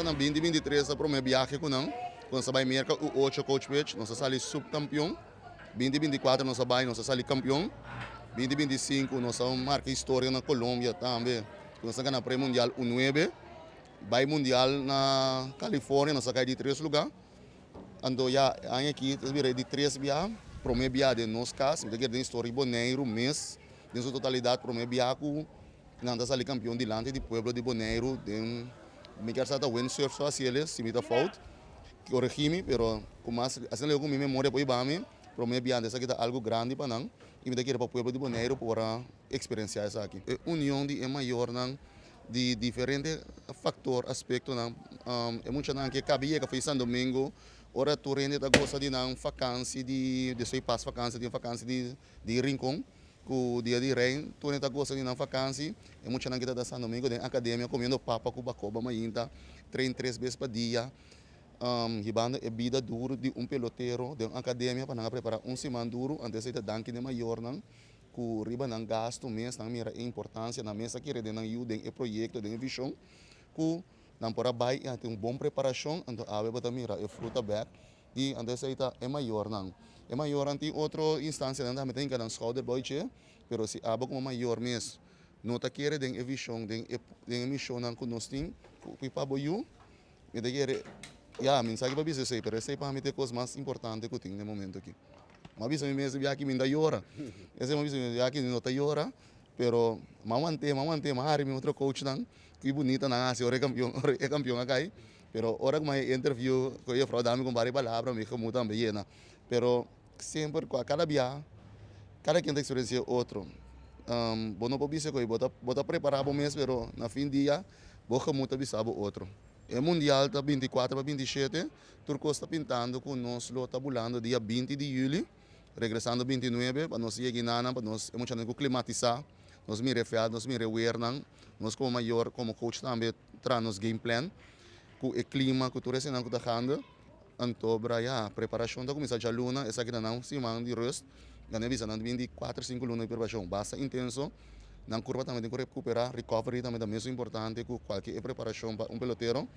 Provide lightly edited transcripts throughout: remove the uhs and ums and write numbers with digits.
na 2023 para o meu viagem com não. Quando você vai merca o 8 coach pitch, nós saímos subcampeão. 2024 nós saímos campeão. 2025 nós marca história na Colômbia também. Nós ganhamos prêmio mundial o 9. Vai mundial na Califórnia, nós saímos de 3 lugares. Ando já aqui de 3 viagens. Para o meu viagem de nós casos, de história Bonaire, mês, de sua totalidade para o meu viagem, nós saímos campeão delante do pueblo de Bonaire. Me quero saber windsurf só se eles, se me dá falta. Corrigir-me, pero como assim eu com minha memória para ir para meu viagem, essa aqui é algo grande para nós. E me dá que para o pueblo de Bonaire para experienciar isso aqui. A união é maior de diferentes fatores, aspectos. É muito que cabia que foi Santo Domingo. Ora, tu rende da gosta de não vacância de sei passo vacância de Rincon. O dia de rei, tu rende da gosta de não vacância. É muito que da Santo Domingo, da academia comendo papa com bacoba, mainta, treino 3 vezes por dia. Ribanda é vida duro de peloteiro, de uma academia para preparar semana duro, antes de dar que maior não. Que riba não gasto mês, não mira a importância na mesa que rende não tem o projeto, tem visão. Que não para vai tem bom preparação, então a ave para mira é fruta back e antes é maior não. É maior ante outra instância não também tem que dar schouder boy pero se aba como maior mês, não tá querer tem visão, tem missão não que nós tem, que para boiu, e daí ya, mensagem para você sei, pero essa é para mim a coisa mais importante que eu tenho no momento aqui. Mas isso mesmo já que me dá hora. Esse é uma visão já que não tá hora, pero manter, mas outro coach não, que bonita não, se é campeão aqui. Pero hora que eu interview, que eu falo dame com várias palavras, me como também, né? Pero sempre com cada dia, cada quem tem experiência outro. Bom não pode ser que bota preparar para mês, pero na fim dia, vou como também sabe outro. O Mundial está 24 para 27. Turcos está pintando com nós, está bulando dia 20 de julho, regressando 29, para nós ir para nós climatizar, nós me refiar, nós me rewear, nós como maior, como coach também, traz nos game plan, com o clima, com tudo isso que está acontecendo. Então, a preparação está começando a luna, essa aqui não se manda de rosto, já não visa, não 24, 5 lunas de preparação, bastante intenso. Na curva também tem que recuperar, recovery também é mesmo importante que qualquer preparação para peloteiro.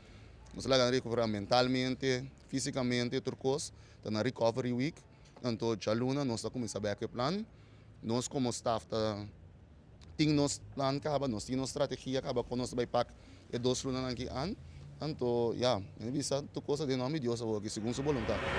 Nós lá recuperar mentalmente, fisicamente, turcos, está na recovery week. Então, já luna, nós estamos começando a ver o plano. Nós como staff, temos nosso plano, nós temos nossa estratégia, com nós vai pack e 2 lunas aqui an. Então, já, turcos de nome de Deus, segundo sua vontade.